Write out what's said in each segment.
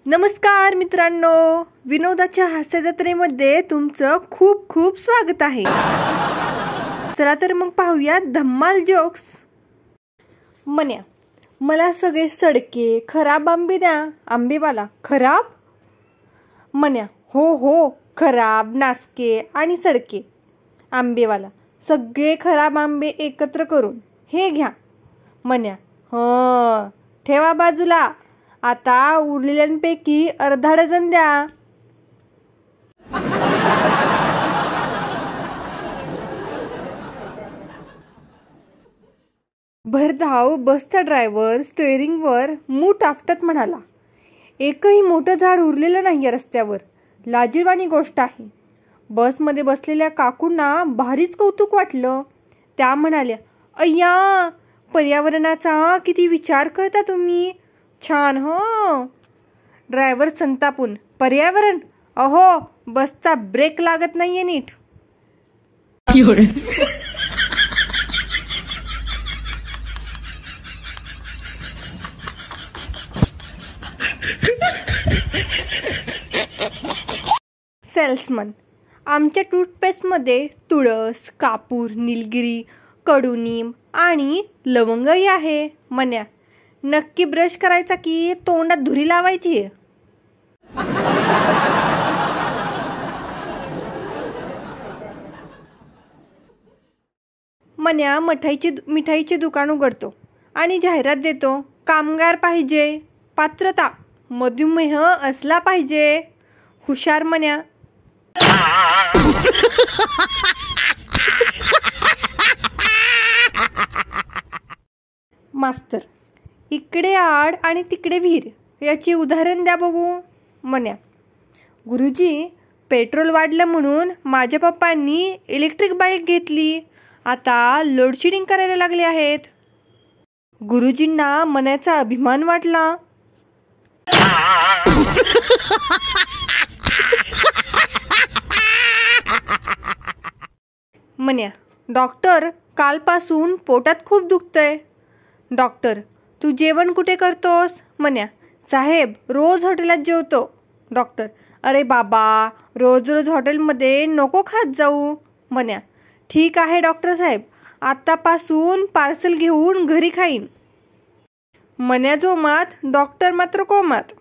नमस्कार मित्रांनो, विनोदाच्या हास्य जत्रेमध्ये तुमचं खूप खूप स्वागत आहे. चला तर मग पाहूया धम्माल जोक्स. मन्या, मला सगळे सडके खराब आंबे द्या. आंबेवाला, खराब? मन्या, हो हो, खराब, नासके आणि सडके. आंबेवाला, सगळे खराब आंबे एकत्र करून हे घ्या. मन्या, हं, ठेवा बाजूला. आता उरलेल्यांपैकी अर्धा डझन द्या. भरधाव बसचा ड्रायव्हर स्टेअरिंगवर मूठ आपटत म्हणाला, एकही मोठं झाड उरलेलं नाही या रस्त्यावर. लाजिरवाणी गोष्ट आहे. बसमध्ये बसलेल्या काकूंना भारीच कौतुक वाटलं. त्या म्हणाल्या, अय्या, पर्यावरणाचा किती विचार करता तुम्ही. छान हो. ड्रायव्हर संतापून, पर्यावरण? अहो, बसचा ब्रेक लागत नाहीये नीट. सेल्समन, आमच्या टूथपेस्टमध्ये तुळस, कापूर, निलगिरी, कडुनिंब आणि लवंगही आहे. मन्या, नक्की ब्रश करायचा की तोंडात धुरी लावायची? मन्या मिठाईचे दुकान उघडतो आणि जाहिरात देतो, कामगार पाहिजे, पात्रता मधुमेह असला पाहिजे. हुशार मन्या. मास्तर, इकडे आड आणि तिकडे विहीर याची उदाहरण द्या बघू. मन्या, गुरुजी, पेट्रोल वाढलं म्हणून माझ्या पप्पांनी इलेक्ट्रिक बाईक घेतली. आता लोडशेडिंग करायला लागले आहेत. गुरुजींना मनाचा अभिमान वाटला. मन्या, डॉक्टर, कालपासून पोटात खूप दुखतंय. डॉक्टर, तू जेवण कुठे करतोस? मन्या, साहेब, रोज हॉटेलात जेवतो. डॉक्टर, अरे बाबा, रोज रोज हॉटेलमध्ये नको खात जाऊ. मन्या, ठीक आहे डॉक्टर साहेब, आत्तापासून पार्सल घेऊन घरी खाईन. मन्या जोमात, डॉक्टर मात्र कोमात.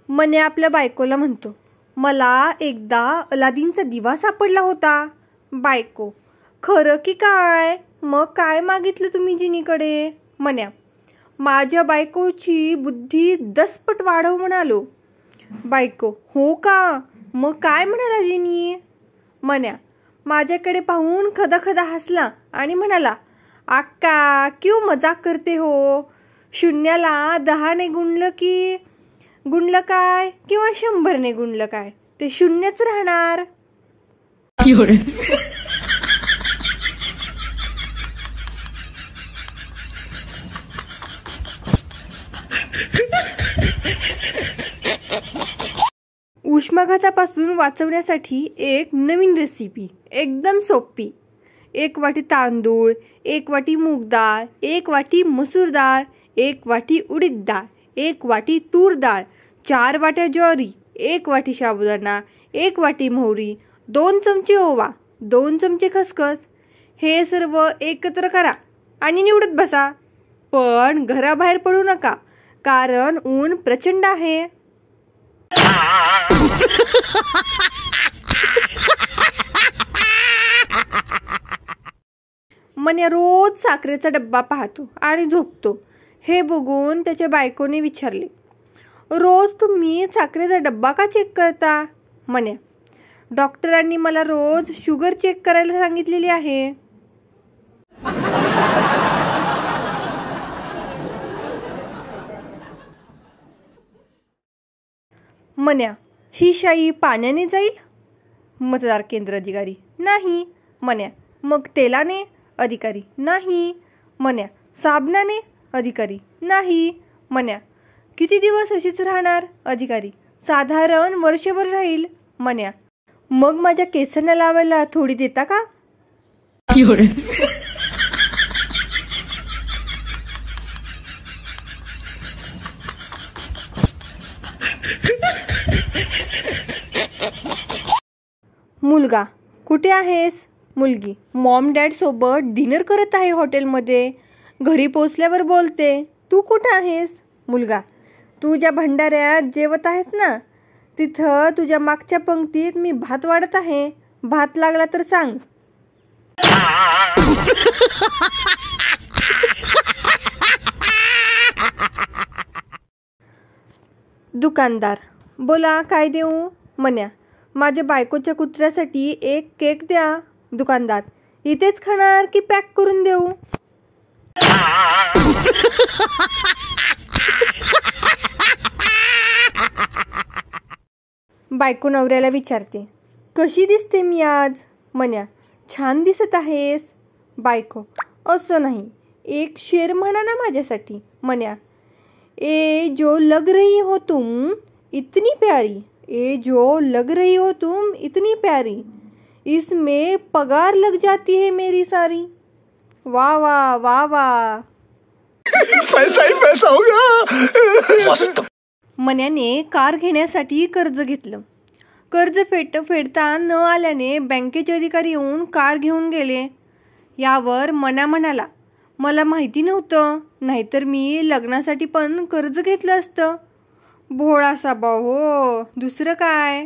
मन्या आपल्या बायकोला म्हणतो, मला एकदा अलादीनचा दिवा सापडला होता. बायको, खरं की काय? मग काय मागितलं तुम्ही जिनीकडे? मन्या, माझ्या बायकोची बुद्धी 10 पट वाढव म्हणालो. बायको, हो का? मग काय म्हणाला जिनी? मन्या, माझ्याकडे पाहून खदाखदा हसला आणि म्हणाला, आक्का, क्यों मजाक करते हो? शून्याला 10ने गुणलं काय किंवा 100ने गुणलं काय, ते शून्यच राहणार. उष्माघातापासून वाचवण्यासाठी एक नवीन रेसिपी, एकदम सोपी. 1 वाटी तांदूळ, 1 वाटी मूग डाळ, 1 वाटी मसूर डाळ, 1 वाटी उडीद डाळ, 1 वाटी तूर डाळ, 4 वाट्या ज्वारी, 1 वाटी साबुदाणा, 1 वाटी मोहरी, 2 चमचे ओवा, 2 चमचे खसखस. हे सर्व एकत्र करा आणि निवडत बसा. पण घराबाहेर पडू नका, कारण ऊन प्रचंड आहे. मन्या रोज साखरेचा डब्बा पाहतो आणि झोपतो. हे बघून त्याच्या बायकोने विचारले, रोज तुम्ही साखरेचा डब्बा का चेक करता? मन्या, डॉक्टरांनी मला रोज शुगर चेक करायला सांगितलेली आहे. मन्या, ही शाई पाण्याने जाईल? मतदार केंद्र अधिकारी, नाही. मन्या, मग तेलाने? अधिकारी, नाही. मन्या, साबणाने? अधिकारी, नाही. मन्या, किती दिवस अशीच राहणार? अधिकारी, साधारण वर्षभर राहील. मन्या, मग माझ्या केसांना लावायला थोडी देता का? मुलगा, कुठे आहेस? मुलगी, मॉम डॅड सोबत डिनर करत आहे हॉटेलमध्ये. घरी पोचल्यावर बोलते, तू कुठे आहेस? मुलगा, तू ज्या भंडाऱ्यात जेवत आहेस ना, तिथं तुझ्या मागच्या पंक्तीत मी भात वाढत आहे. भात लागला तर सांग. दुकानदार, बोला काय देऊ? मन्या, माझ्या बायकोच्या कुत्र्यासाठी एक केक द्या. दुकानदार, इथेच खाणार की पॅक करून देऊ? बायको नवऱ्याला विचारते, कशी दिसते मी आज? मन्या, छान दिसत आहेस. बायको, असं नाही, एक शेर म्हणा ना माझ्यासाठी. मन्या, ए जो लग रही हो तुम इतनी प्यारी, ए जो लग रही हो तुम इतनी प्यारी, इसमें पगार लग जाती है मेरी सारी. वाह वाह वाह वाह. पैसा ही पैसा होगा. मस्त. मन्याने कार घेण्यासाठी कर्ज घेतलं. कर्ज फेडता न आल्याने बँकेचे अधिकारी येऊन कार घेऊन गेले. यावर मन्या म्हणाला, मला माहिती नव्हतं, नाहीतर मी लग्नासाठी पण कर्ज घेतलं असतं. भोळा साबा हो, दुसरं काय.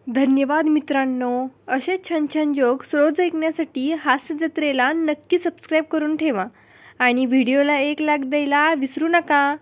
धन्यवाद मित्रांनो. असे छान छान जोक्स रोज ऐकण्यासाठी हास्य जत्रेला नक्की सबस्क्राईब करून ठेवा आणि व्हिडिओला एक लाईक द्यायला विसरू नका.